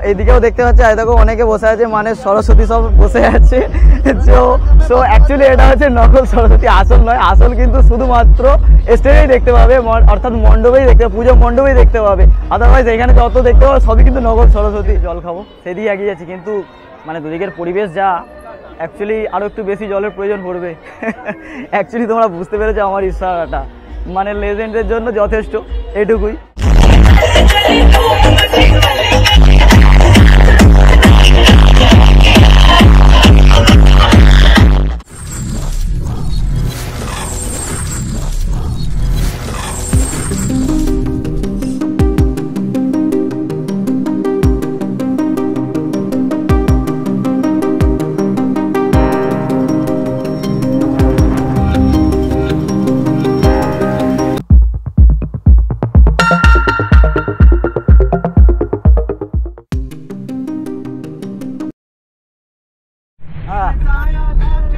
এইদিকেও দেখতে পাচ্ছি, এই দেখো অনেকে বসে আছে, মানে সরস্বতী সব বসে আছে। সো অ্যাকচুয়ালি এটা হচ্ছে নকল সরস্বতী, আসল নয়। আসল কিন্তু শুধুমাত্র স্টেজেই দেখতে পাবে, অর্থাৎ মণ্ডপেই দেখতে পাবে, পুজো মণ্ডপেই দেখতে পাবে। আদারওয়াইজ এখানে যত দেখতে পাবে সবই কিন্তু নকল সরস্বতী। জল খাবো সেদিকে এগিয়ে যাচ্ছি, কিন্তু মানে দুদিকের পরিবেশ যা, অ্যাকচুয়ালি আরও একটু বেশি জলের প্রয়োজন পড়বে। অ্যাকচুয়ালি তোমরা বুঝতে পেরেছো আমার ইশারাটা, মানে লেজেন্ডের জন্য যথেষ্ট, এটুকুই।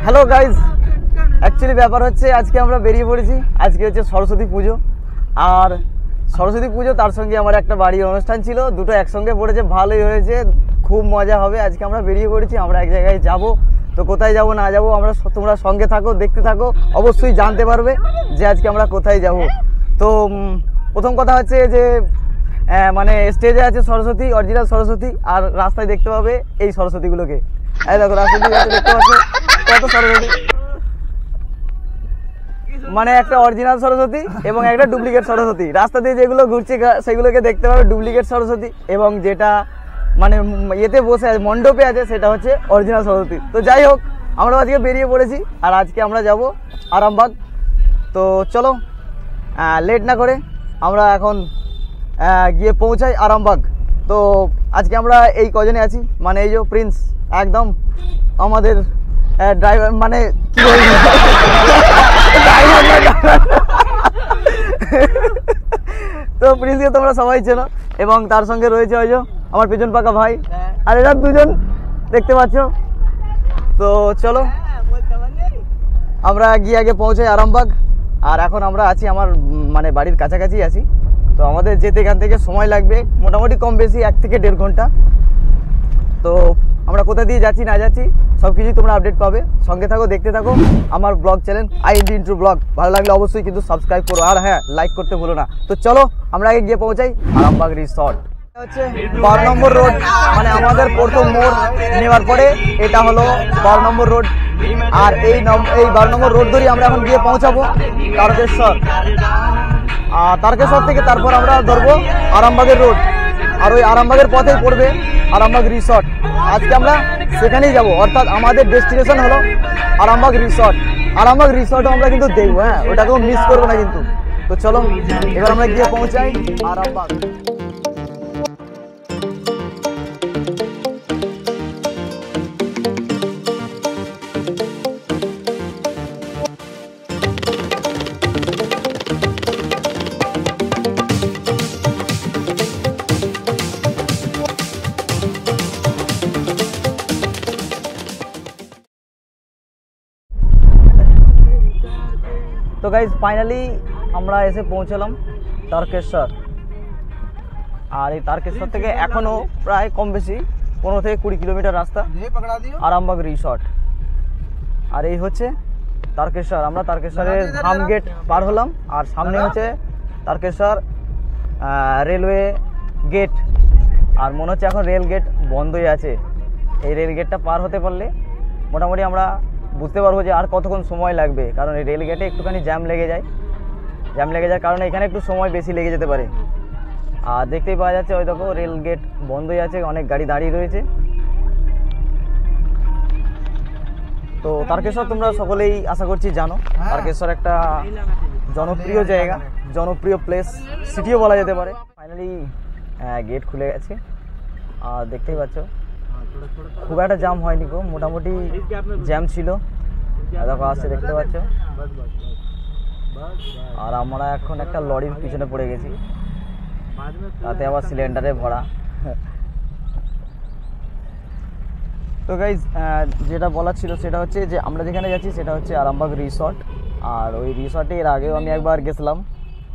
হ্যালো গাইজ, অ্যাকচুয়ালি ব্যাপার হচ্ছে আজকে আমরা বেরিয়ে পড়েছি। আজকে হচ্ছে সরস্বতী পুজো, আর সরস্বতী পুজো তার সঙ্গে আমার একটা বাড়ির অনুষ্ঠান ছিল, দুটো একসঙ্গে পড়েছে, ভালোই হয়েছে, খুব মজা হবে। আজকে আমরা বেরিয়ে পড়েছি, আমরা এক জায়গায় যাব। তো কোথায় যাব না যাব আমরা, তোমরা সঙ্গে থাকো, দেখতে থাকো, অবশ্যই জানতে পারবে যে আজকে আমরা কোথায় যাব। তো প্রথম কথা হচ্ছে যে মানে স্টেজে আছে সরস্বতী, অরিজিনাল সরস্বতী, আর রাস্তায় দেখতে পাবে এই সরস্বতীগুলোকে। এই দেখো রাস্তায় দেখতে পাচ্ছ কত সরস্বতী, মানে একটা অরিজিনাল সরস্বতী এবং একটা ডুপ্লিকেট সরস্বতী। রাস্তা দিয়ে যেগুলো ঘুরছে সেগুলোকে দেখতে পাবে ডুপ্লিকেট সরস্বতী, এবং যেটা মানে এতে বসে আছে মণ্ডপে আছে সেটা হচ্ছে অরিজিনাল সরস্বতী। তো যাই হোক, আমরা আজকে বেরিয়ে পড়েছি, আর আজকে আমরা যাব আরামবাগ। তো চলো লেট না করে আমরা এখন গিয়ে পৌঁছাই আরামবাগ। তো আজকে আমরা এই কজনে আছি, মানে এই যে প্রিন্স একদম আমাদের ড্রাইভার, মানে কি বলবো, তো প্রিন্সকে তোমরা সবাই চেনো, এবং তার সঙ্গে রয়েছে ওই যে আমার পেছন পাকা ভাই, আর এরা দুজন দেখতে পাচ্ছ। তো চলো আমরা গিয়ে আগে পৌঁছাই আরামবাগ। আর এখন আমরা আছি আমার মানে বাড়ির কাছাকাছি আছি। তো আমাদের যেতে এখান থেকে সময় লাগবে মোটামুটি কম বেশি 1 থেকে 1.5 ঘন্টা। তো আমরা কোথা দিয়ে যাচ্ছি না যাচ্ছি সব কিছুই তোমরা আপডেট পাবে, সঙ্গে থাকো, দেখতে থাকো আমার blog channel IND intro blog. ভালো লাগলে অবশ্যই কিন্তু সাবস্ক্রাইব করো, আর হ্যাঁ লাইক করতে ভুলো না। তো চলো আমরা আগে গিয়ে পৌঁছাই আরামবাগ রিসর্ট। হচ্ছে 12 নম্বর রোড, মানে আমাদের প্রথম মোড় নেওয়ার পরে এটা হলো 12 নম্বর রোড। আর এই 12 নম্বর রোড ধরে আমরা এখন গিয়ে পৌঁছাবো তারকেশ্বর, আর তারকেশ্বর থেকে তারপর আমরা ধরবো আরামবাগের রোড, আর ওই আরামবাগের পথেই পড়বে আরামবাগ রিসর্ট। আজকে আমরা সেখানেই যাব, অর্থাৎ আমাদের ডেস্টিনেশন হলো আরামবাগ রিসর্ট। আরামবাগ রিসর্টও আমরা কিন্তু দেখবো, হ্যাঁ ওটাকেও মিস করবো না কিন্তু। তো চলো এবার আমরা গিয়ে পৌঁছাই আরামবাগ। তো গাইজ ফাইনালি আমরা এসে পৌঁছলাম তারকেশ্বর। আর এই তারকেশ্বর থেকে এখনও প্রায় কম বেশি 15 থেকে 20 কিলোমিটার রাস্তা আরামবাগ রিসর্ট। আর এই হচ্ছে তারকেশ্বর। আমরা তারকেশ্বরের ধাম গেট পার হলাম, আর সামনে হচ্ছে তারকেশ্বর রেলওয়ে গেট। আর মনে হচ্ছে এখন রেল গেট বন্ধই আছে। এই রেল গেটটা পার হতে পারলে মোটামুটি আমরা বুঝতে পারবো যে আর কতক্ষণ সময় লাগবে, কারণ এই রেল গেটে একটুখানি জ্যাম লেগে যায়। কারণে এখানে একটু সময় বেশি লেগে যেতে পারে। আর দেখতেই পাওয়া যাচ্ছে ওই দেখো রেল গেট বন্ধই আছে, অনেক গাড়ি দাঁড়িয়ে রয়েছে। তো তারকেশ্বর তোমরা সকলেই আশা করছি জানো, তারকেশ্বর একটা জনপ্রিয় জায়গা, জনপ্রিয় প্লেস, সিটিও বলা যেতে পারে। ফাইনালি গেট খুলে গেছে, আর দেখতেই পাচ্ছ খুব একটা জ্যাম হয়নি গো, মোটামুটি জ্যাম ছিল। দেখো আসছে, দেখতে পাচ্ছ। আর আমরা এখন একটা লরির পিছনে পড়ে গেছি, তাতে আবার সিলিন্ডারে ভরা। তো গাইজ যেটা বলার ছিল সেটা হচ্ছে যে আমরা যেখানে যাচ্ছি সেটা হচ্ছে আরামবাগ রিসর্ট। আর ওই রিসর্টে এর আগেও আমি একবার গেছিলাম,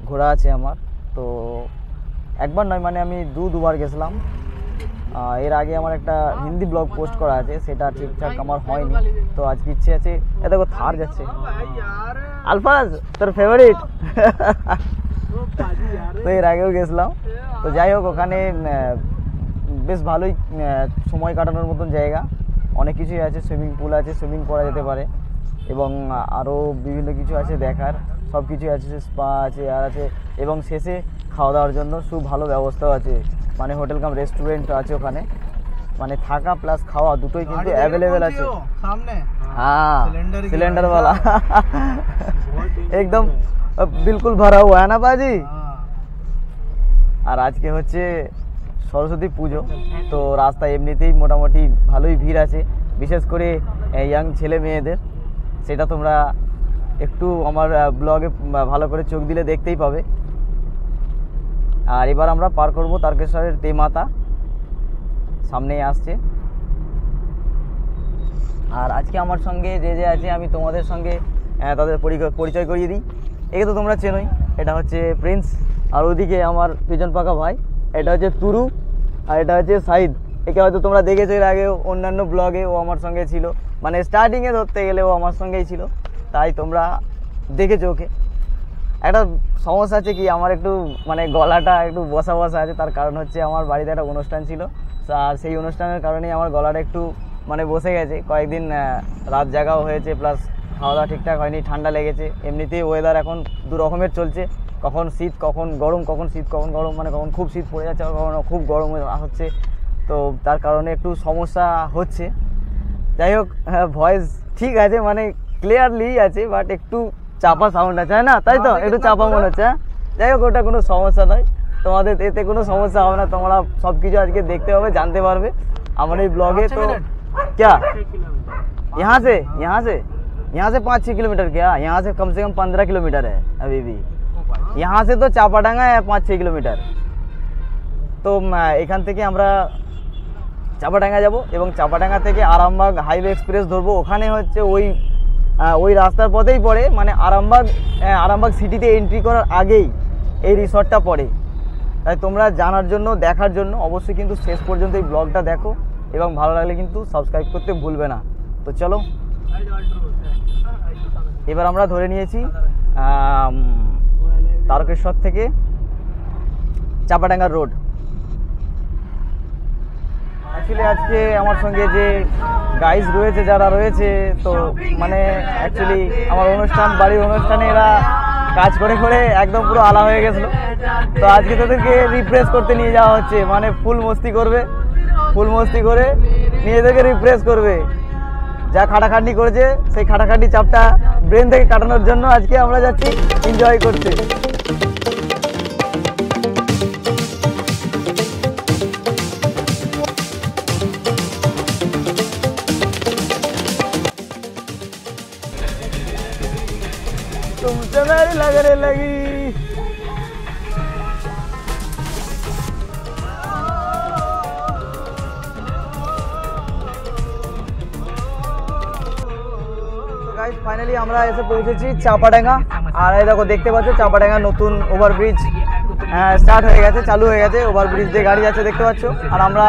ঘোরা আছে আমার। তো একবার নয়, মানে আমি দুবার গেছিলাম। এর আগে আমার একটা হিন্দি ব্লগ পোস্ট করা আছে, সেটা ঠিকঠাক আমার হয়নি, তো আজকে ইচ্ছে আছে। এ দেখো থার যাচ্ছে, আলফাজ তোর ফেভারিট। তো এর আগেও গেছিলাম, তো যাই হোক ওখানে বেশ ভালোই সময় কাটানোর মতন জায়গা, অনেক কিছুই আছে, সুইমিং পুল আছে, সুইমিং করা যেতে পারে, এবং আরও বিভিন্ন কিছু আছে দেখার, সব কিছুই আছে, স্পা আছে আর আছে, এবং শেষে খাওয়া দাওয়ার জন্য খুব ভালো ব্যবস্থাও আছে, মানে হোটেল কাম রেস্টুরেন্ট আছে ওখানে, মানে থাকা প্লাস খাওয়া দুটোই কিন্তু অ্যাভেলেবেল আছে সামনে। হ্যাঁ सिलेंडर वाला एकदम बिल्कुल भरा हुआ है ना बाजी। আর আজকে হচ্ছে সরস্বতী পুজো, তো রাস্তায় এমনিতেই মোটামুটি ভালোই ভিড় আছে, বিশেষ করে ইয়াং ছেলে মেয়েদের, সেটা তোমরা একটু আমার ব্লগে ভালো করে চোখ দিলে দেখতেই পাবে। আর এবার আমরা পার করব তারকেশ্বরের তেমাতা, সামনেই আসছে। আর আজকে আমার সঙ্গে যে যে আছে আমি তোমাদের সঙ্গে তাদের পরিচয় করিয়ে দিই। একে তো তোমরা চেনোই, এটা হচ্ছে প্রিন্স, আর ওদিকে আমার পিছন পাকা ভাই, এটা হচ্ছে তুরু, আর এটা হচ্ছে সাইদ। একে হয়তো তোমরা দেখেছো এর আগেও অন্যান্য ব্লগে, ও আমার সঙ্গে ছিল, মানে স্টার্টিংয়ে ধরতে গেলে ও আমার সঙ্গেই ছিল, তাই তোমরা দেখেছো ওকে। একটা সমস্যা আছে কি, আমার একটু মানে গলাটা একটু বসা বসা আছে, তার কারণ হচ্ছে আমার বাড়িতে একটা অনুষ্ঠান ছিল, আর সেই অনুষ্ঠানের কারণেই আমার গলাটা একটু মানে বসে গেছে, কয়েকদিন রাত জাগাও হয়েছে, প্লাস খাওয়া দাওয়া ঠিকঠাক হয়নি, ঠান্ডা লেগেছে, এমনিতেই ওয়েদার এখন দু রকমের চলছে, কখন শীত কখন গরম, কখন শীত কখন গরম, মানে কখন খুব শীত পড়ে যাচ্ছে, কখন খুব গরম হচ্ছে, তো তার কারণে একটু সমস্যা হচ্ছে। যাই হোক ভয়েস ঠিক আছে, মানে ক্লিয়ারলি আছে, বাট একটু চাপা সাউন্ড আছে, না তাই তো একটু চাপা মনে হচ্ছে। যাই হোক ওটা কোনো সমস্যা নয়, তোমাদের এতে কোনো সমস্যা হবে না, তোমরা সব কিছু আজকে দেখতে পাবে, জানতে পারবে আমার এই ব্লগে। তো क्या यहाँ से 5-6 किलोमीटर, क्या यहाँ से कम 15 किलोमीटर है अभी भी, यहाँ से तो চাপাডাঙ্গা 5-6 কিলোমিটার। তো এখান থেকে আমরা চাপাডাঙ্গা যাব, এবং চাপাডাঙ্গা থেকে আরামবাগ হাইওয়ে এক্সপ্রেস ধরবো, ওখানে হচ্ছে ওই রাস্তার পথেই পড়ে, মানে আরামবাগ সিটিতে এন্ট্রি করার আগেই এই রিসর্টটা পড়ে। তাই তোমরা জানার জন্য, দেখার জন্য অবশ্যই কিন্তু শেষ পর্যন্ত এই ব্লগটা দেখো, এবং ভালো লাগলে কিন্তু সাবস্ক্রাইব করতে ভুলবে না। তো চলো, এবার আমরা ধরে নিয়েছি তারকেশ্বর থেকে চাপাডাঙ্গা রোড। অ্যাকচুয়ালি আজকে আমার সঙ্গে যে গাইজ রয়েছে, যারা রয়েছে, তো মানে অ্যাকচুয়ালি আমার বাড়ির অনুষ্ঠানে এরা কাজ করে করে একদম পুরো আলা হয়ে গেছিলো, তো আজকে তাদেরকে রিফ্রেশ করতে নিয়ে যাওয়া হচ্ছে, মানে ফুল মস্তি করে নিজেদেরকে রিফ্রেশ করবে, যা খাটাখাটনি করেছে সেই খাটাখাটনি চাপটা ব্রেন থেকে কাটানোর জন্য আজকে আমরা যাচ্ছি এনজয় করতে। तुमसे मेरी लगने लगी। গাইস ফাইনালি আমরা এসে পৌঁছেছি চাপাডাঙ্গা, আর এই দেখো দেখতে পাচ্ছ চাপাডাঙ্গা নতুন ওভারব্রিজ স্টার্ট হয়ে গেছে, চালু হয়ে গেছে, ওভারব্রিজ দিয়ে গাড়ি যাচ্ছে দেখতে পাচ্ছ, আর আমরা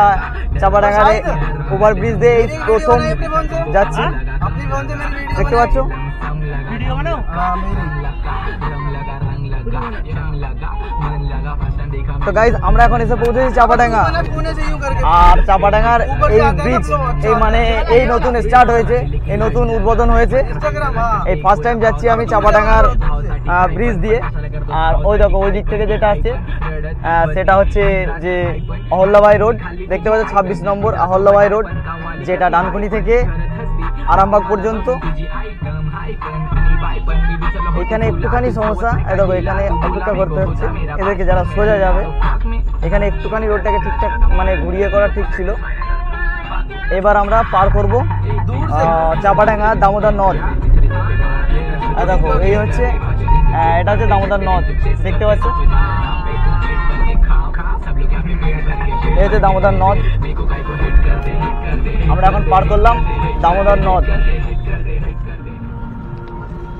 চাপাডাঙ্গার ওভারব্রিজ দিয়ে এই প্রথম যাচ্ছি, দেখতে পাচ্ছ। তো গাইজ আমরা এখন এসে পৌঁছেছি চাপাডাঙ্গা, আর চাপাডাঙ্গার এই ব্রিজ এই নতুন স্টার্ট হয়েছে, এই নতুন উদ্বোধন হয়েছে, এই ফার্স্ট টাইম যাচ্ছি আমি চাপাডাঙ্গার ব্রিজ দিয়ে। আর ওই দেখো ওই দিক থেকে যেটা আছে সেটা হচ্ছে যে অহল্যাবাই রোড, দেখতে পাচ্ছ 26 নম্বর অহল্যাবাই রোড, যেটা ডানকুনি থেকে আরামবাগ পর্যন্ত। এখানে একটুখানি সমস্যা, দেখো এখানে অপেক্ষা করতে হচ্ছে এদেরকে যারা সোজা যাবে, এখানে একটুখানি রোডটাকে ঠিকঠাক মানে ঘুরিয়ে করা ঠিক ছিল। এবার আমরা পার করব চাপাডাঙ্গা দামোদর নদ। দেখো এই হচ্ছে এটা হচ্ছে দামোদর নদ, দেখতে পাচ্ছ, এই হচ্ছে দামোদর নদ। আমরা এখন পার করলাম দামোদর নদ।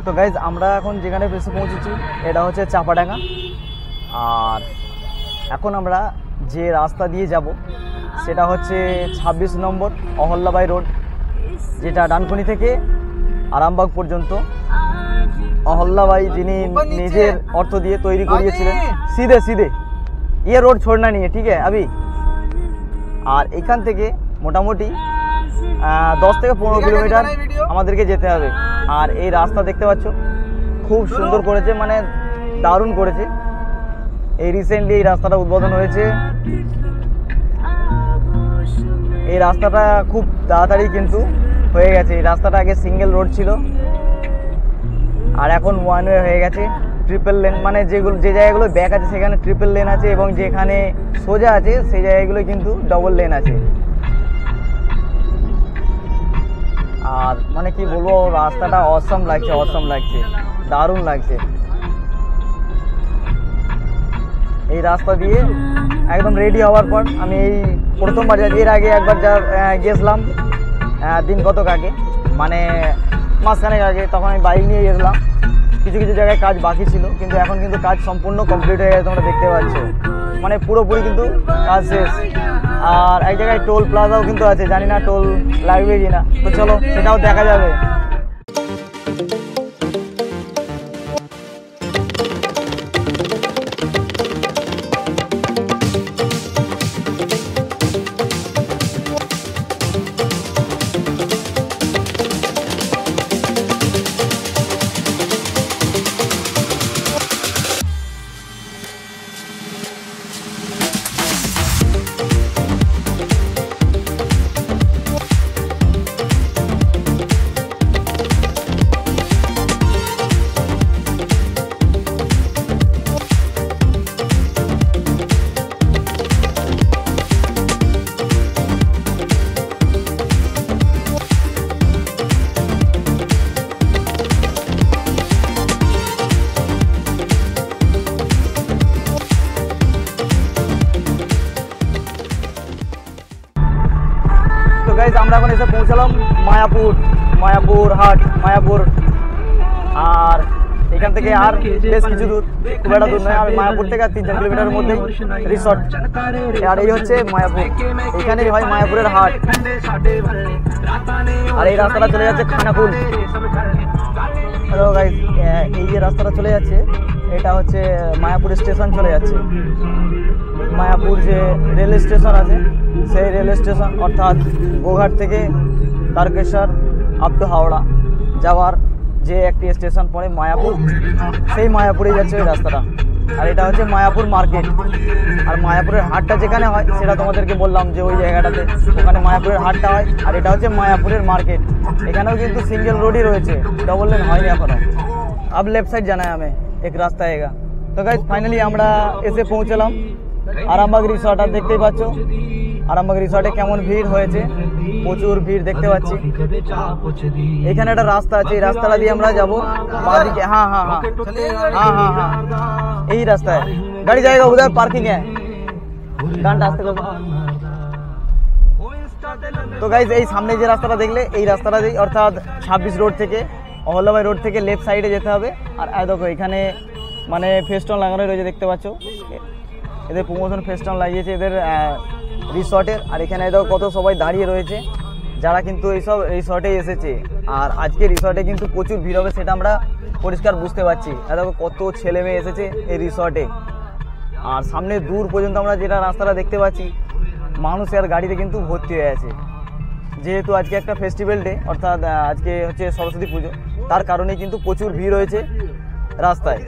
তো গাইজ আমরা এখন যেখানে এসে পৌঁছেছি এটা হচ্ছে চাপাডাঙ্গা, আর এখন আমরা যে রাস্তা দিয়ে যাব সেটা হচ্ছে 26 নম্বর অহল্যাবাই রোড, যেটা ডানকুনি থেকে আরামবাগ পর্যন্ত অহল্যাবাই যিনি নিজের অর্থ দিয়ে তৈরি করিয়েছিলেন। সিধে সিধে ये रोड छोड़ना नहीं है, ठीक है अभी। আর এখান থেকে মোটামুটি 10 থেকে 15 কিলোমিটার আমাদেরকে যেতে হবে। আর এই রাস্তা দেখতে পাচ্ছ খুব সুন্দর করেছে, মানে দারুণ করেছে। এই রিসেন্টলি এই রাস্তাটা উদ্বোধন হয়েছে। এই রাস্তাটা খুব তাড়াতাড়ি কিন্তু হয়ে গেছে। এই রাস্তাটা আগে সিঙ্গেল রোড ছিল আর এখন ওয়ান ওয়ে হয়ে গেছে, ট্রিপল লেন। মানে যেগুলো যে জায়গাগুলো ব্যাক আছে সেখানে ট্রিপল লেন আছে, এবং যেখানে সোজা আছে সেই জায়গাগুলো কিন্তু ডবল লেন আছে। আর মানে কি বলবো, রাস্তাটা অসম লাগছে, দারুণ লাগছে। এই রাস্তা দিয়ে একদম রেডি হওয়ার পর আমি এই প্রথমবার যাচ্ছি। এর আগে একবার গেছিলাম দিন কতক আগে, মানে মাসখানেক আগে, তখন আমি বাইক নিয়ে গেছিলাম। কিছু কিছু জায়গায় কাজ বাকি ছিল, কিন্তু এখন কিন্তু কাজ সম্পূর্ণ কমপ্লিট হয়ে গেছে, তোমরা দেখতে পাচ্ছ। মানে পুরোপুরি কিন্তু কাজ শেষ। আর এক জায়গায় টোল প্লাজাও কিন্তু আছে, জানি না টোল লাগবে কিনা, তো চলো সেটাও দেখা যাবে। আমরা এখন এসে পৌঁছালাম মায়াপুর হাট, মায়াপুর। আর এখান থেকে আর বেশ কিছু দূর, খুব একটা দূর নয়। আর মায়াপুর থেকে 3-4 কিলোমিটারের মধ্যে রিসর্ট। আর এই হচ্ছে মায়াপুর, এখানেই হয় মায়াপুরের হাট। আর এই রাস্তাটা চলে যাচ্ছে খানাকুল। হ্যালো গাইস, এই যে রাস্তাটা চলে যাচ্ছে এটা হচ্ছে মায়াপুর স্টেশন চলে যাচ্ছে। মায়াপুর যে রেল স্টেশন আছে সেই রেল স্টেশন, অর্থাৎ গোঘাট থেকে তারকেশ্বর আপ টু হাওড়া যাওয়ার যে একটি স্টেশন পড়ে মায়াপুর, সেই মায়াপুরে যাচ্ছে ওই রাস্তাটা। আর এটা হচ্ছে মায়াপুর মার্কেট। আর মায়াপুরের হাটটা যেখানে হয় সেটা তোমাদেরকে বললাম যে ওই জায়গাটাতে, ওখানে মায়াপুরের হাটটা হয়। আর এটা হচ্ছে মায়াপুরের মার্কেট। এখানেও কিন্তু সিঙ্গেল রোডই রয়েছে, ডবল লেন হয়নি এখনো। আব লেফট সাইড জানা है हमें, एक रास्ता आएगा। তো গাইস ফাইনালি আমরা এসে পৌঁছলাম আরামবাগ রিসর্ট। আর দেখতেই পাচ্ছ আরামবাগ রিসর্টে কেমন ভিড় হয়েছে, প্রচুর ভিড় দেখতে পাচ্ছি। এখানে একটা রাস্তা আছে, এই রাস্তাটা দিয়ে আমরা যাবো বাঁদিকে। হ্যাঁ হ্যাঁ হ্যাঁ হ্যাঁ হ্যাঁ হ্যাঁ এই রাস্তায় গাড়ি জায়গা, উধর পার্কিং है। গানটা আসতে করবো। তো গাইজ এই সামনে যে রাস্তাটা দেখলে, এই রাস্তাটা দিয়ে অর্থাৎ 26 রোড থেকে অহল্যাবাই রোড থেকে লেফট সাইডে যেতে হবে। আর দেখো এখানে মানে ফেস্টন লাগানো রয়েছে, দেখতে পাচ্ছ। এদের প্রমোশন ফেস্টন লাগিয়েছে এদের রিসর্টের। আর এখানে দেখো কত সবাই দাঁড়িয়ে রয়েছে, যারা কিন্তু এইসব রিসর্টে এসেছে। আর আজকে রিসর্টে কিন্তু প্রচুর ভিড় হবে, সেটা আমরা পরিষ্কার বুঝতে পারছি। আর দেখো কত ছেলে মেয়ে এসেছে এই রিসর্টে। আর সামনে দূর পর্যন্ত আমরা যেটা রাস্তাটা দেখতে পাচ্ছি, মানুষ আর গাড়িতে কিন্তু ভর্তি হয়ে আছে। যেহেতু আজকে একটা ফেস্টিভ্যাল ডে, অর্থাৎ আজকে হচ্ছে সরস্বতী পুজো, তার কারণে কিন্তু প্রচুর ভিড় হয়েছে রাস্তায়।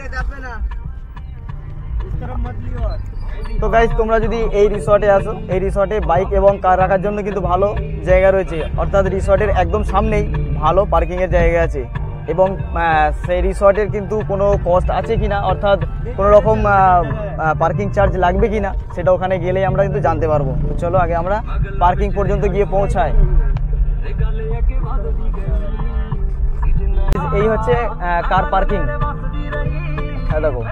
তো গাইজ তোমরা যদি এই রিসর্টে আসো, এই রিসর্টে বাইক এবং কার রাখার জন্য কিন্তু ভালো জায়গা রয়েছে। অর্থাৎ রিসর্টের একদম সামনেই ভালো পার্কিংয়ের জায়গা আছে। এবং সেই রিসর্টের কিন্তু কোনো কস্ট আছে কিনা, অর্থাৎ কোনো রকম পার্কিং চার্জ লাগবে কিনা, সেটা ওখানে গেলেই আমরা কিন্তু জানতে পারবো। তো চলো আগে আমরা পার্কিং পর্যন্ত গিয়ে পৌঁছাই। এই হচ্ছে কার পার্কিং, হ্যাঁ দেখো।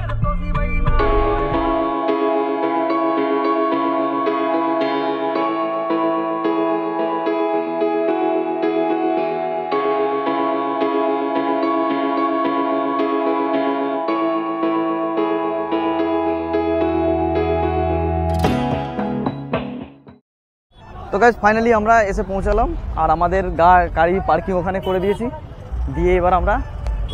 তো গাইজ ফাইনালি আমরা এসে পৌঁছালাম, আর আমাদের গাড়ি পার্কিং ওখানে করে দিয়েছি, দিয়ে এবার আমরা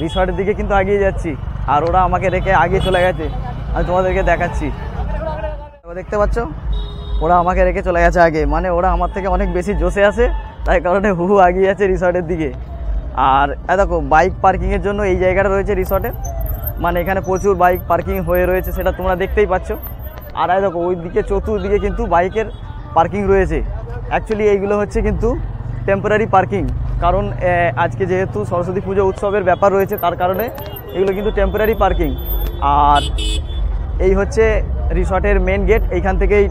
রিসর্টের দিকে কিন্তু এগিয়ে যাচ্ছি। আর ওরা আমাকে রেখে আগিয়ে চলে গেছে, আমি তোমাদেরকে দেখাচ্ছি। দেখতে পাচ্ছ ওরা আমাকে রেখে চলে গেছে আগে, মানে ওরা আমার থেকে অনেক বেশি জোশে আছে, তাই কারণে হু এগিয়ে যাচ্ছে রিসর্টের দিকে। আর দেখো বাইক পার্কিংয়ের জন্য এই জায়গাটা রয়েছে রিসর্টে, মানে এখানে প্রচুর বাইক পার্কিং হয়ে রয়েছে, সেটা তোমরা দেখতেই পাচ্ছ। আর দেখো ওই দিকে চতুর্দিকে কিন্তু বাইকের পার্কিং রয়েছে। অ্যাকচুয়ালি এইগুলো হচ্ছে কিন্তু টেম্পোরারি পার্কিং, কারণ আজকে যেহেতু সরস্বতী পুজো উৎসবের ব্যাপার রয়েছে, তার কারণে এগুলো কিন্তু টেম্পোরারি পার্কিং। আর এই হচ্ছে রিসর্টের মেন গেট, এইখান থেকেই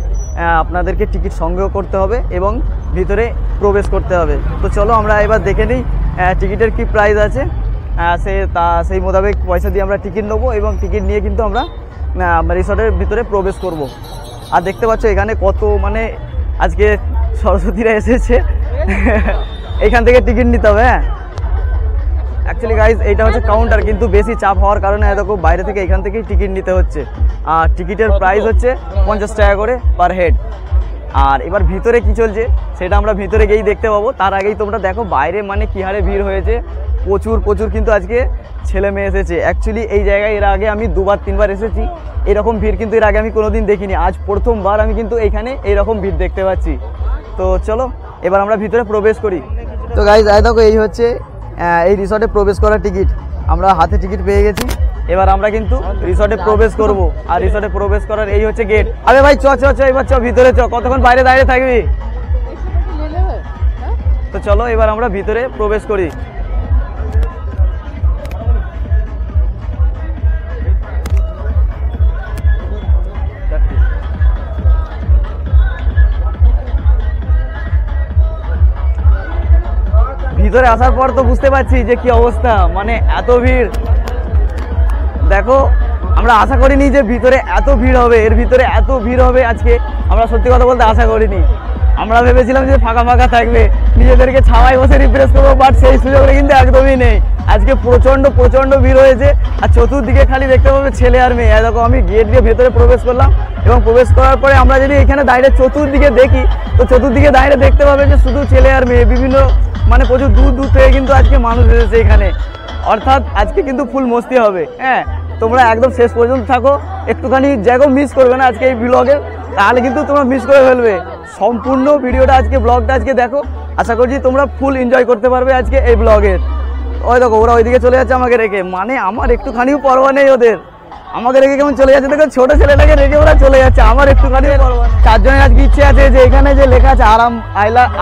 আপনাদেরকে টিকিট সংগ্রহ করতে হবে এবং ভিতরে প্রবেশ করতে হবে। তো চলো আমরা এবার দেখে নিই টিকিটের কি প্রাইস আছে, সেই মোতাবেক পয়সা দিয়ে আমরা টিকিট নেবো এবং টিকিট নিয়ে কিন্তু আমরা রিসর্টের ভিতরে প্রবেশ করব। আর দেখতে পাচ্ছ এখানে কত মানে আজকে সরস্বতীরা এসেছে এইখান থেকে টিকিট নিতে হবে। হ্যাঁ অ্যাকচুয়ালি গাইজ এইটা হচ্ছে কাউন্টার, কিন্তু বেশি চাপ হওয়ার কারণে দেখো বাইরে থেকে এখান থেকেই টিকিট নিতে হচ্ছে। আর টিকিটের প্রাইস হচ্ছে 50 টাকা করে পার হেড। আর এবার ভিতরে কি চলছে সেটা আমরা ভিতরে গিয়েই দেখতে পাবো। তার আগেই তোমরা দেখো বাইরে মানে কি হারে ভিড় হয়েছে, প্রচুর কিন্তু আজকে ছেলে মেয়ে এসেছে। অ্যাকচুয়ালি এই জায়গায় এর আগে আমি 2-3 বার এসেছি, এরকম ভিড় কিন্তু এর আগে আমি কোনোদিন দেখিনি। আজ প্রথমবার আমি কিন্তু এইখানে এইরকম ভিড় দেখতে পাচ্ছি। তো চলো এবার আমরা ভিতরে প্রবেশ করি। তো গাইজ দেখো এই হচ্ছে এই রিসর্টে প্রবেশ করার টিকিট, আমরা হাতে টিকিট পেয়ে গেছি। এবার আমরা কিন্তু রিসর্টে প্রবেশ করব। আর রিসর্টে প্রবেশ করার এই হচ্ছে গেট। আরে ভাই চ এবার ভিতরে কতক্ষণ বাইরে দাঁড়িয়ে থাকবি? তো চলো এবার আমরা ভিতরে প্রবেশ করি। ভিতরে আসার পর তো বুঝতে পারছি যে কি অবস্থা, মানে এত ভিড়। দেখো আমরা আশা করিনি যে ভিতরে এত ভিড় হবে, এর ভিতরে এত ভিড় হবে আজকে আমরা সত্যি কথা বলতে আশা করিনি। আমরা ভেবেছিলাম যে ফাঁকা থাকবে, নিজেদেরকে ছাওয়ায় বসে রিফ্রেশ করবো, বাট সেই সুযোগটা কিন্তু একদমই নেই। আজকে প্রচন্ড ভিড় হয়েছে। আর চতুর্দিকে খালি দেখতে পাবে ছেলে আর মেয়ে। দেখো আমি গেট দিয়ে ভেতরে প্রবেশ করলাম এবং প্রবেশ করার পরে আমরা যদি এখানে দাঁড়িয়ে চতুর্দিকে দেখি, তো চতুর্দিকে দাঁড়িয়ে দেখতে পাবে যে শুধু ছেলে আর মেয়ে, বিভিন্ন মানে প্রচুর দূর থেকে কিন্তু আজকে মানুষ এসেছে এখানে। অর্থাৎ আজকে কিন্তু ফুল মস্তি হবে। হ্যাঁ তোমরা একদম শেষ পর্যন্ত থাকো, একটুখানি জায়গা মিস করবে না আজকে এই ব্লগে, তাহলে কিন্তু তোমরা মিস করে ফেলবে। সম্পূর্ণ ভিডিওটা আজকে ব্লগটা আজকে দেখো, আশা করছি তোমরা ফুল এনজয় করতে পারবে আজকে এই ব্লগের। ওই দেখো ওরা ওইদিকে চলে যাচ্ছে আমাকে রেখে, মানে আমার একটুখানিও পরোয়া নেই ওদের, আমাকে রেখে কেমন চলে যাচ্ছে। দেখো ছোট ছেলেটাকে রেখে ওরা চলে যাচ্ছে, আমার একটুখানি পরোয়া নেই। চারজনের আজকে ইচ্ছে আছে যে এখানে যে লেখা আছে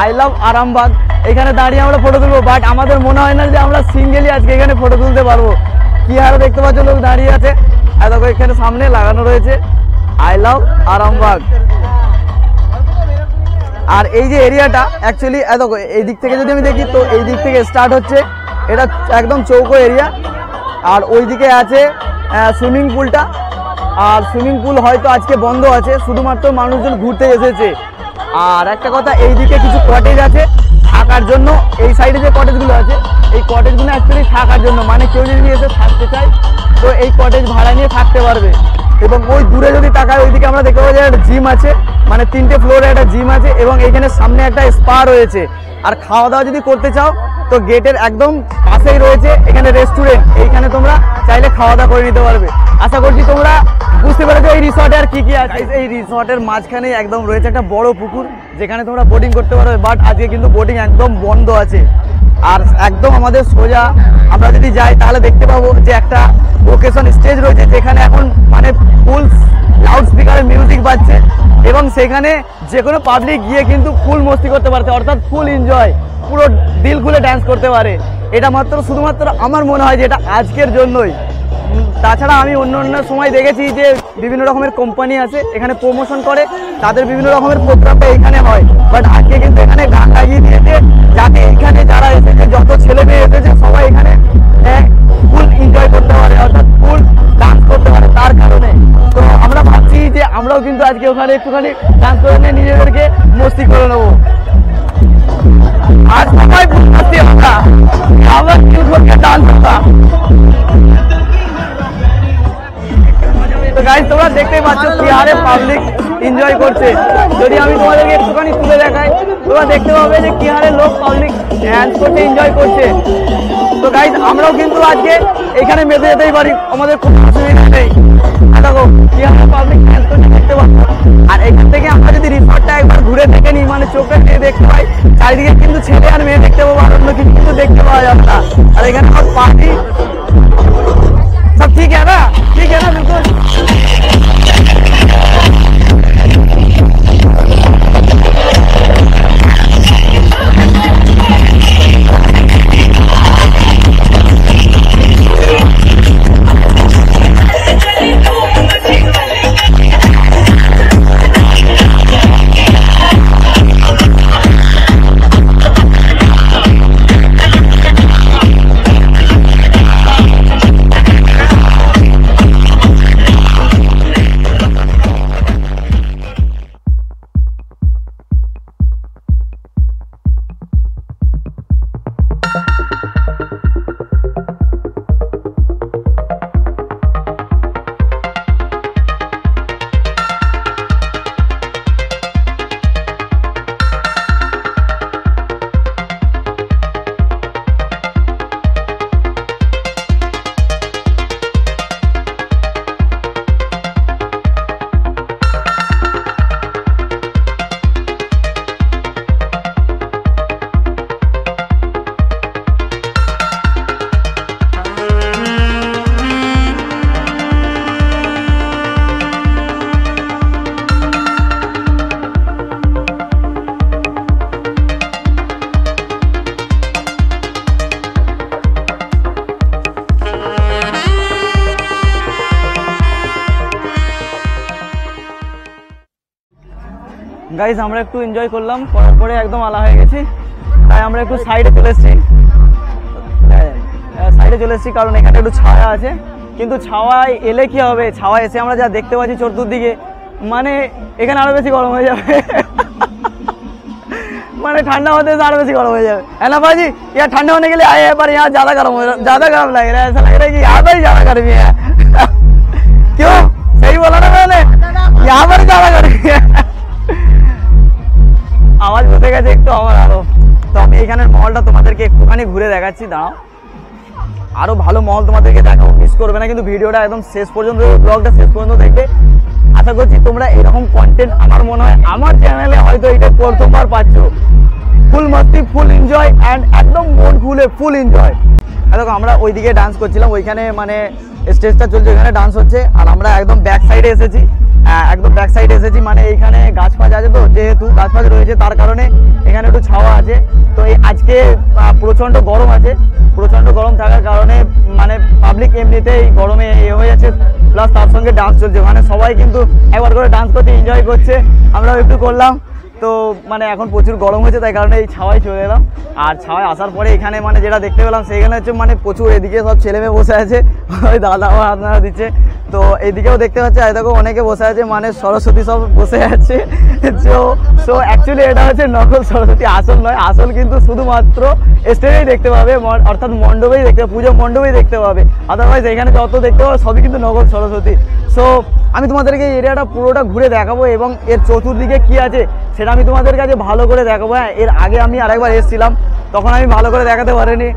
আই লাভ আরামবাগ, এখানে দাঁড়িয়ে আমরা ফটো তুলবো, বাট আমাদের মনে হয় না যে আমরা সিঙ্গেলি আজকে এখানে ফটো তুলতে পারবো। কি হারে দেখতে পাচ্ছ লোক দাঁড়িয়ে আছে। আর দেখো এখানে সামনে লাগানো রয়েছে আই লাভ আরামবাগ। আর এই যে এরিয়াটা অ্যাকচুয়ালি দেখো এই দিক থেকে যদি আমি দেখি, তো এই দিক থেকে স্টার্ট হচ্ছে, এটা একদম চৌকো এরিয়া। আর ওই দিকে আছে সুইমিং পুলটা, আর সুইমিং পুল হয়তো আজকে বন্ধ আছে, শুধুমাত্র মানুষজন ঘুরতে এসেছে। আর একটা কথা, এই দিকে কিছু কটেজ আছে থাকার জন্য। এই সাইডে যে কটেজগুলো আছে, এই কটেজগুলো অ্যাকচুয়ালি থাকার জন্য, মানে কেউ যদি এসে থাকতে চায় তো এই কটেজ ভাড়া নিয়ে থাকতে পারবে। এবং ওই দূরে যদি তাকায় ওইদিকে আমরা দেখতে পাবো যে একটা জিম আছে, মানে 3টে ফ্লোরে একটা জিম আছে এবং এখানে সামনে একটা স্পা রয়েছে। আর খাওয়া দাওয়া যদি করতে চাও তো গেটের একদম পাশেই রয়েছে এখানে রেস্টুরেন্ট, এইখানে তোমরা চাইলে খাওয়া দাওয়া করে নিতে পারবে। আশা করছি তোমরা বুঝতে পেরেছো এই রিসর্টে আর কি আছে। এই রিসর্টের মাঝখানে একদম রয়েছে একটা বড় পুকুর, যেখানে তোমরা বোটিং করতে পারবে, বাট আজকে কিন্তু বোটিং একদম বন্ধ আছে। আর একদম আমাদের সোজা আমরা যদি যাই তাহলে দেখতে পাবো যে একটা লোকেশন স্টেজ রয়েছে, যেখানে এখন মানে ফুল লাউড স্পিকারে মিউজিক বাজছে এবং সেখানে যে কোনো পাবলিক গিয়ে কিন্তু ফুল মস্তি করতে পারছে, অর্থাৎ ফুল এনজয়, পুরো দিল খুলে ডান্স করতে পারে। এটা শুধুমাত্র আমার মনে হয় যে এটা আজকের জন্যই। তাছাড়া আমি অন্য সময় দেখেছি যে বিভিন্ন রকমের কোম্পানি আছে এখানে প্রমোশন করে, তাদের বিভিন্ন রকমের প্রোগ্রামটা এখানে হয়, বাট আজকে কিন্তু এখানে গান লাগিয়ে দিয়েছে যাতে এখানে যারা এসেছে, যত ছেলে মেয়ে এসেছে সবাই এখানে ফুল এনজয় করতে পারে, অর্থাৎ ফুল ডান্স করতে পারে। তার কারণে তো আমরা ভাবছি যে আমরাও কিন্তু আজকে ওখানে একটুখানি ডান্স করে নিয়ে নিজেদেরকে মস্তি করে নেবো। আজ সবাই ফুল মস্তি আমরা আবার কেউ ডান্স করতাম। তো গাইস তোমরা দেখতেই পাচ্ছ কি হারে পাবলিক এনজয় করছে। যদি আমি তোমাদেরকে একটু একটুখানি তুলে দেখায়, তোমরা দেখতে পাবে যে কি হারে লোক পাবলিক ড্যান্স করতে এনজয় করছে। তো গাইজ আমরাও কিন্তু আজকে এখানে মেতে যেতেই পারি, আমাদের কোনো অসুবিধা নেই। দেখো কি হারে পাবলিক ড্যান্স করতে দেখতে পাবো। আর এখান থেকে আমরা যদি রিসর্টটা একবার ঘুরে দেখে নিই, মানে চোখে নিয়ে দেখতে পাই, চারিদিকে কিন্তু ছেলে আর মেয়ে দেখতে পাবো, আর অন্য কিছু কিন্তু দেখতে পাওয়া যাবে না। আর এখানে পার্টি সব ঠিক है ना, ठीक है ना बिल्कुल। গাইজ আমরা একটু এনজয় করলাম, করার পরে একদম আলা হয়ে গেছি, তাই আমরা একটু সাইডে চলে এসেছি, কারণ এখানে একটু ছায়া আছে। কিন্তু ছাওয়ায় এলে কি হবে, ছাওয়ায় এসে আমরা যা দেখতে পাচ্ছি চতুর্দিকে, মানে এখানে আরো বেশি গরম হয়ে যাবে। মানে ठंडा होते से और बेसी गर्म हो जाए, है ना भाजी। यहाँ ठंडा होने के लिए आए हैं पर यहाँ ज्यादा गर्म लग रहा है, ऐसा लग रहा है कि यहाँ पर ज्यादा गर्मी है। क्यों, सही बोला ना मैंने, यहाँ पर ज्यादा गर्मी है। আওয়াজ বসে গেছে একটু আমার আরো। তো আমি এখানের মহলটা তোমাদেরকে একটুখানি ঘুরে দেখাচ্ছি, দাঁড়াও, আরো ভালো মহল তোমাদেরকে দেখাবো, মিস করবে না কিন্তু ভিডিওটা একদম শেষ পর্যন্ত, ব্লগটা শেষ পর্যন্ত দেখবে। আশা করছি তোমরা এরকম কন্টেন্ট আমার মনে হয় আমার চ্যানেলে হয়তো এটা প্রথমবার পাচ্ছ। ফুল মস্তি, ফুল এনজয় অ্যান্ড একদম মন খুলে ফুল এনজয়। দেখো আমরা ওইদিকে ডান্স করছিলাম, ওইখানে মানে স্টেজটা চলছে, ওইখানে ডান্স হচ্ছে, আর আমরা একদম ব্যাক সাইডে এসেছি, একদম ব্যাক সাইডে এসেছি। মানে এইখানে গাছ ফাছ আছে, তো যেহেতু গাছ ফাছ রয়েছে তার কারণে এখানে একটু ছাওয়া আছে। তো এই আজকে প্রচণ্ড গরম আছে, প্রচণ্ড গরম থাকার কারণে মানে পাবলিক এমনিতেই গরমে হয়ে যাচ্ছে, প্লাস তার সঙ্গে ডান্স চলছে, মানে সবাই কিন্তু একবার করে ডান্স করতে এনজয় করছে, আমরাও একটু করলাম। তো মানে এখন প্রচুর গরম হয়েছে, তাই কারণে এই ছাওয়ায় চলে এলাম। আর ছাওয়ায় আসার পরে এখানে মানে যেটা দেখতে পেলাম সেইখানে হচ্ছে মানে প্রচুর এদিকে সব ছেলে মেয়ে বসে আছে, ওই দাদা আমার আপনারা দিচ্ছে। তো এইদিকেও দেখতে পাচ্ছি, এই দেখো অনেকে বসে আছে, মানে সরস্বতী সব বসে আছে। সো অ্যাকচুয়ালি এটা হচ্ছে নকল সরস্বতী, আসল নয়। আসল কিন্তু শুধুমাত্র স্টেজেই দেখতে পাবে, অর্থাৎ মণ্ডপেই দেখতে পাবে, পুজো মণ্ডপেই দেখতে পাবে। আদারওয়াইজ এখানে যত দেখতে পাবে সবই কিন্তু নকল সরস্বতী। সো আমি তোমাদেরকে এই এরিয়াটা পুরোটা ঘুরে দেখাবো এবং এর চতুর্দিকে কি আছে সেটা আমি তোমাদের কাছে ভালো করে দেখাবো। হ্যাঁ, এর আগে আমি আরেকবার এসেছিলাম, তখন আমি ভালো করে দেখাতে পারিনি।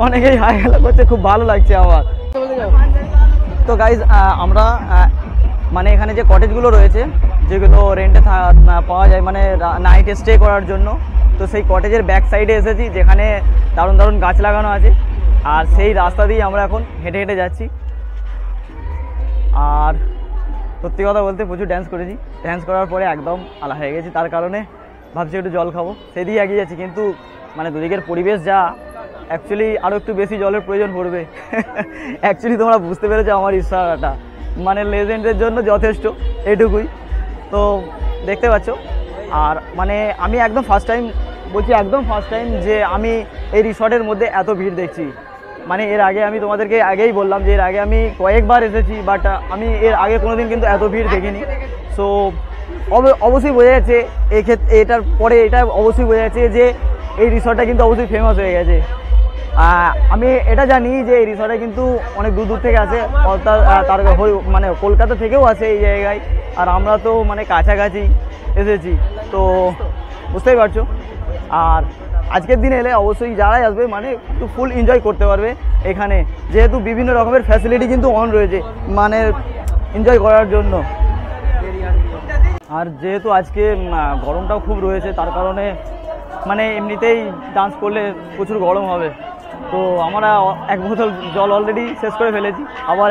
অনেকেই হাই হেলা করছে, খুব ভালো লাগছে আমার। তো গাইজ আমরা মানে এখানে যে কটেজগুলো রয়েছে, যেগুলো রেন্টে পাওয়া যায় মানে নাইট স্টে করার জন্য, তো সেই কটেজের ব্যাক সাইডে এসেছি, যেখানে দারুণ দারুণ গাছ লাগানো আছে। আর সেই রাস্তা দিয়ে আমরা এখন হেঁটে হেঁটে যাচ্ছি। আর সত্যি কথা বলতে প্রচুর ড্যান্স করেছি, ড্যান্স করার পরে একদম আলা হয়ে গেছি, তার কারণে ভাবছি একটু জল খাবো, সেদিকে এগিয়ে যাচ্ছি। কিন্তু মানে দুদিকের পরিবেশ যা, অ্যাকচুয়ালি আরও একটু বেশি জলের প্রয়োজন পড়বে। অ্যাকচুয়ালি তোমরা বুঝতে পেরেছো আমার ইশারাটা, মানে লেজেন্ডের জন্য যথেষ্ট, এটুকুই। তো দেখতে পাচ্ছ। আর মানে আমি একদম ফার্স্ট টাইম বলছি, একদম ফার্স্ট টাইম যে আমি এই রিসর্টের মধ্যে এত ভিড় দেখছি। মানে এর আগে আমি তোমাদেরকে আগেই বললাম যে এর আগে আমি কয়েকবার এসেছি, বাট আমি এর আগে কোনোদিন কিন্তু এত ভিড় দেখিনি। সো অবশ্যই বোঝা যাচ্ছে এটার পরে এটা অবশ্যই বোঝা যাচ্ছে যে এই রিসর্টটা কিন্তু অবশ্যই ফেমাস হয়ে গেছে। আমি এটা জানি যে এই রিসর্টে কিন্তু অনেক দূর দূর থেকে আসে, অর্থাৎ তার মানে কলকাতা থেকেও আসে এই জায়গায়। আর আমরা তো মানে কাছাকাছি, এসেছি, তো বুঝতেই পারছো। আর আজকের দিনে এলে অবশ্যই যারাই আসবে মানে একটু ফুল এনজয় করতে পারবে এখানে, যেহেতু বিভিন্ন রকমের ফ্যাসিলিটি কিন্তু অন রয়েছে মানে এনজয় করার জন্য। আর যেহেতু আজকে গরমটাও খুব রয়েছে, তার কারণে মানে এমনিতেই ডান্স করলে প্রচুর গরম হবে। তো আমরা এক বোতল জল অলরেডি শেষ করে ফেলেছি, আবার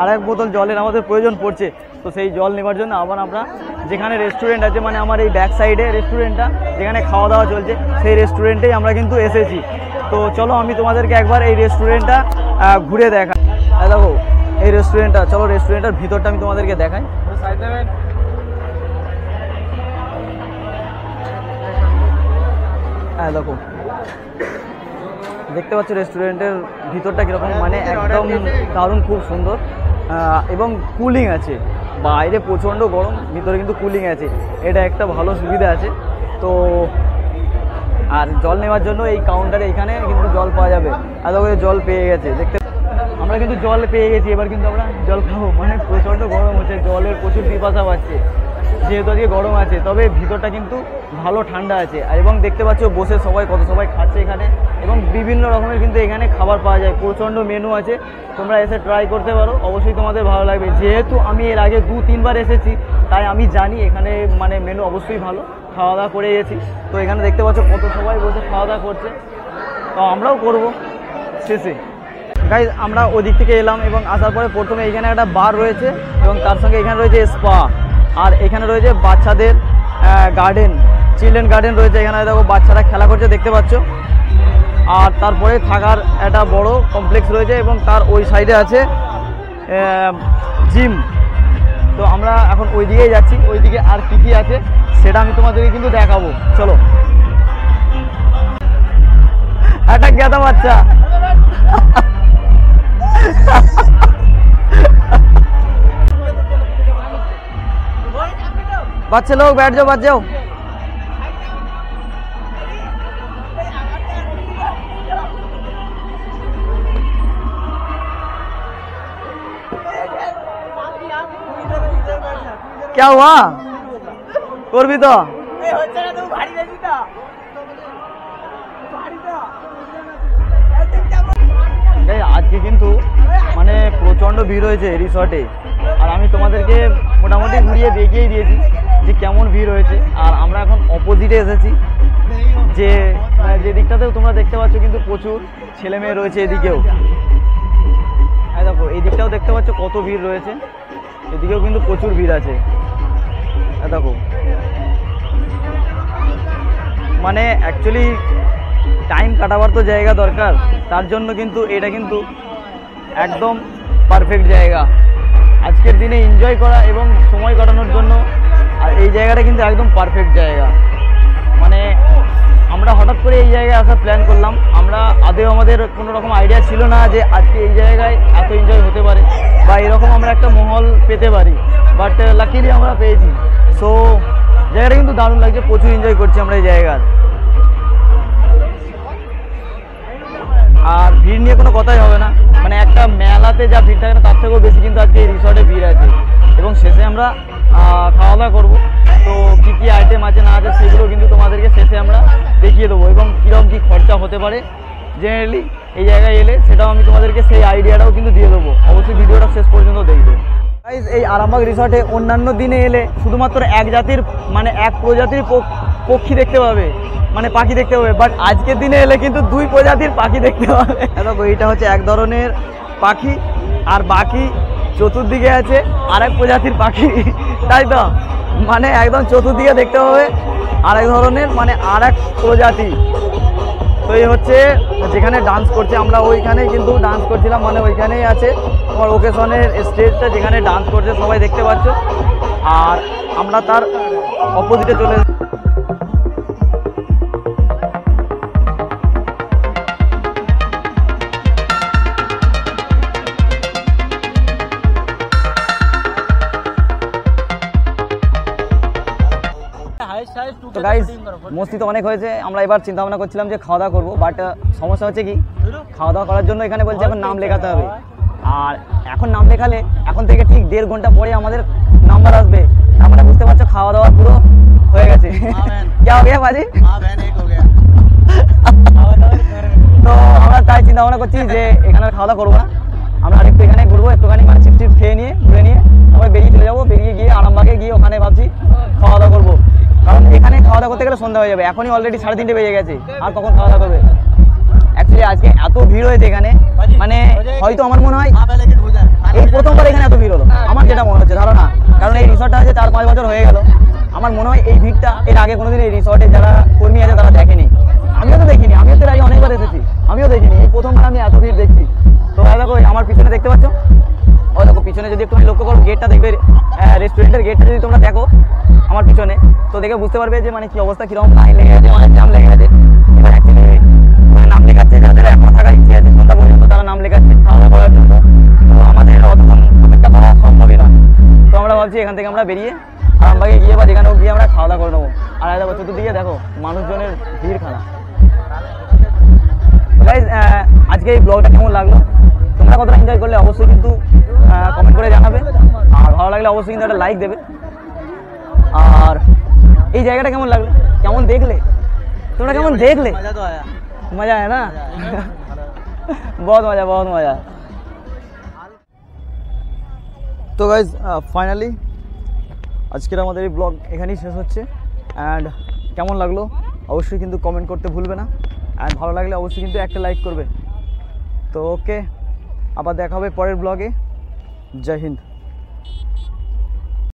আর এক বোতল জলের আমাদের প্রয়োজন পড়ছে। তো সেই জল নেওয়ার জন্য আবার আমরা যেখানে রেস্টুরেন্ট আছে, মানে আমার এই ব্যাক সাইডে রেস্টুরেন্টটা যেখানে খাওয়া দাওয়া চলছে, সেই রেস্টুরেন্টেই আমরা কিন্তু এসেছি। তো চলো আমি তোমাদেরকে একবার এই রেস্টুরেন্টটা ঘুরে দেখাই। দেখো এই রেস্টুরেন্টটা, চলো রেস্টুরেন্টের ভিতরটা আমি তোমাদেরকে দেখাই। হ্যাঁ দেখো, দেখতে পাচ্ছ রেস্টুরেন্টের ভিতরটা কীরকম, মানে একদম দারুণ, খুব সুন্দর এবং কুলিং আছে। বাইরে প্রচণ্ড গরম, ভিতরে কিন্তু কুলিং আছে, এটা একটা ভালো সুবিধা আছে। তো আর জল নেওয়ার জন্য এই কাউন্টারে এখানে কিন্তু জল পাওয়া যাবে। আর দেখো জল পেয়ে গেছে, দেখতে আমরা কিন্তু জল পেয়ে গেছি। এবার কিন্তু আমরা জল খাবো, মানে প্রচণ্ড গরম হচ্ছে, জলের প্রচুর পিপাসা পাচ্ছে যেহেতু আজকে গরম আছে। তবে ভিতরটা কিন্তু ভালো ঠান্ডা আছে, আর এবং দেখতে পাচ্ছ বসে সবাই খাচ্ছে এখানে, এবং বিভিন্ন রকমের কিন্তু এখানে খাবার পাওয়া যায়, প্রচণ্ড মেনু আছে। তোমরা এসে ট্রাই করতে পারো, অবশ্যই তোমাদের ভালো লাগবে। যেহেতু আমি এর আগে 2-3 বার এসেছি, তাই আমি জানি এখানে মানে মেনু অবশ্যই ভালো। খাওয়া দাওয়া করে গেছি, তো এখানে দেখতে পাচ্ছ কত সবাই বসে খাওয়া দাওয়া করছে, তো আমরাও করব শেষে। গাইজ আমরা ওদিক থেকে এলাম এবং আসার পরে প্রথমে এখানে একটা বার রয়েছে, এবং তার সঙ্গে এখানে রয়েছে স্পা, আর এখানে রয়েছে বাচ্চাদের গার্ডেন, চিলড্রেন গার্ডেন রয়েছে। এখানে দেখো বাচ্চারা খেলা করছে, দেখতে পাচ্ছ। আর তারপরে থাকার একটা বড় কমপ্লেক্স রয়েছে, এবং তার ওই সাইডে আছে জিম। তো আমরা এখন ওই দিকেই যাচ্ছি, ওইদিকে আর কী কী আছে সেটা আমি তোমাদেরকে কিন্তু দেখাবো। চলো। একটা গেদা বাচ্চা बच्चे लोग बैठ जाओ, बच जाओ। क्या हुआ और भी तो আজকে কিন্তু মানে প্রচণ্ড ভিড় হয়েছে রিসর্টে, আর আমি তোমাদেরকে মোটামুটি ঘুরিয়ে দেখিয়েই দিয়েছি যে কেমন ভিড় হয়েছে। আর আমরা এখন অপোজিটে এসেছি, যে যে দিকটাতেও তোমরা দেখতে পাচ্ছ কিন্তু প্রচুর ছেলে মেয়ে রয়েছে। এদিকেও দেখো, এই দিকটাও দেখতে পাচ্ছ কত ভিড় রয়েছে, এদিকেও কিন্তু প্রচুর ভিড় আছে। দেখো মানে অ্যাকচুয়ালি টাইম কাটাবার তো জায়গা দরকার, তার জন্য কিন্তু এটা কিন্তু একদম পারফেক্ট জায়গা আজকের দিনে এনজয় করা এবং সময় কাটানোর জন্য। আর এই জায়গাটা কিন্তু একদম পারফেক্ট জায়গা। মানে আমরা হঠাৎ করে এই জায়গায় আসার প্ল্যান করলাম, আমরা আদেও আমাদের কোনো রকম আইডিয়া ছিল না যে আজকে এই জায়গায় এত এনজয় হতে পারে বা এরকম আমরা একটা মহল পেতে পারি, বাট লাকিলি আমরা পেয়েছি। সো জায়গাটা কিন্তু দারুণ লাগছে, প্রচুর এনজয় করছি আমরা এই জায়গার। আর ভিড় নিয়ে কোনো কথাই হবে না, মানে একটা মেলাতে যা ভিড় থাকে না তার থেকেও বেশি কিন্তু আজকে এই রিসর্টে ভিড় আছে। এবং শেষে আমরা খাওয়া দাওয়া করবো, তো কী কী আইটেম আছে না আছে সেগুলো কিন্তু তোমাদেরকে শেষে আমরা দেখিয়ে দেবো, এবং কীরকম কী খরচা হতে পারে জেনারেলি এই জায়গায় এলে সেটাও আমি তোমাদেরকে সেই আইডিয়াটাও কিন্তু দিয়ে দেবো। অবশ্যই ভিডিওটা শেষ পর্যন্ত দেখবে। এই আরামবাগ রিসর্টে অন্যান্য দিনে এলে শুধুমাত্র এক জাতির মানে এক প্রজাতির পক্ষী দেখতে পাবে, মানে পাখি দেখতে পাবে, বাট আজকের দিনে এলে কিন্তু 2 প্রজাতির পাখি দেখতে পাবে। দেখো এইটা হচ্ছে এক ধরনের পাখি, আর বাকি চতুর্দিকে আছে আরেক প্রজাতির পাখি, তাই তো মানে একদম চতুর্দিকে দেখতে পাবে আরেক ধরনের মানে আরেক প্রজাতি। তো এই হচ্ছে যেখানে ডান্স করছে, আমরা ওইখানেই কিন্তু ডান্স করছিলাম, মানে ওইখানেই আছে তোমার ওকেশনের স্টেজটা যেখানে ডান্স করছে সবাই দেখতে পাচ্ছ। আর আমরা তার অপোজিটে চলে তো গাইস মস্তি তো অনেক হয়েছে। আমরা এবার চিন্তা ভাবনা করছিলাম যে খাওয়া দাওয়া করবো, বাট সমস্যা হচ্ছে কি খাওয়া দাওয়া করার জন্য এখানে বলছে এখন নাম লেখাতে হবে। আর এখন নাম লেখালে এখন থেকে ঠিক 1.5 ঘন্টা পরে আমাদের নাম্বার আসবে। আমরা বুঝতে পারছো খাওয়া দাওয়া পুরো से क्या हो गया बाजी তো আমরা তাই চিন্তা ভাবনা করছি যে এখানে খাওয়া দাওয়া করবো না, আমরা আরেকটু এখানে ঘুরবো, একটুখানি মানে চিপস টিপস খেয়ে নিয়ে ঘুরে নিয়ে আমরা বেরিয়ে চলে যাবো। বেরিয়ে গিয়ে আরামবাগে গিয়ে ওখানে ভাবছি খাওয়া দাওয়া করবো, কারণ এখানে খাওয়া দাওয়া করতে গেলে সন্ধ্যা হয়ে যাবে। এখনই অলরেডি 3:30 বেজে গেছে, আর কখন খাওয়া দাওয়া করবে? অ্যাকচুয়ালি আজকে এত ভিড় হয়েছে এখানে, মানে হয়তো আমার মনে হয় এই প্রথমবার এখানে এত ভিড় হলো, আমার যেটা মনে হচ্ছে ধারণা। কারণ এই রিসর্টটা হচ্ছে 4-5 বছর হয়ে গেল, আমার মনে হয় এই ভিড়টা এর আগে কোনোদিন এই রিসর্টে যারা কর্মী আছে তারা দেখেনি। আমিও তো দেখিনি, আমিও তো এর আগে অনেকবার এসেছি, আমিও দেখিনি, এই প্রথমবার আমি এত ভিড় দেখছি। তো দেখো আমার পিছনে দেখতে পাচ্ছ, ও দেখো পিছনে যদি একটু লক্ষ্য করো গেটটা দেখবে, রেস্টুরেন্টের গেটটা যদি তোমরা দেখো আমার পিছনে, তো দেখে বুঝতে পারবে যে মানে কি অবস্থা, কিরকম লাইন লেগে আছে, অনেক জাম লেগে আছে। এবার অ্যাকচুয়ালি নাম লেখাচ্ছে, যাদের এখন থাকার ইচ্ছে আছে সন্ধ্যা পর্যন্ত তারা নাম লেখাচ্ছে খাওয়া দাওয়া করার জন্য। তো আমাদের অতক্ষণ অপেক্ষা করা সম্ভবই না, তো আমরা ভাবছি এখান থেকে আমরা বেরিয়ে আরামবাগে গিয়ে বা যেখানেও গিয়ে আমরা খাওয়া দাওয়া করে নেবো। আর দেখো চতুর্দিকে দেখো মানুষজনের ভিড় খানা। গাইজ আজকে এই ব্লগটা কেমন লাগলো, তোমরা কতটা এনজয় করলে অবশ্যই কিন্তু কমেন্ট করে জানাবে, আর ভালো লাগলে অবশ্যই কিন্তু একটা লাইক দেবে। আর এই জায়গাটা কেমন লাগলো, কেমন দেখলে তোমরা, কেমন দেখলে? মজা আয় না? বহুত মজা, বহুত মজা। তো গাইজ ফাইনালি আজকের আমাদের এই ব্লগ এখানেই শেষ হচ্ছে। অ্যান্ড কেমন লাগলো অবশ্যই কিন্তু কমেন্ট করতে ভুলবে না, অ্যান্ড ভালো লাগলে অবশ্যই কিন্তু একটা লাইক করবে। তো ওকে, আবার দেখা হবে পরের ব্লগে। জয় হিন্দ।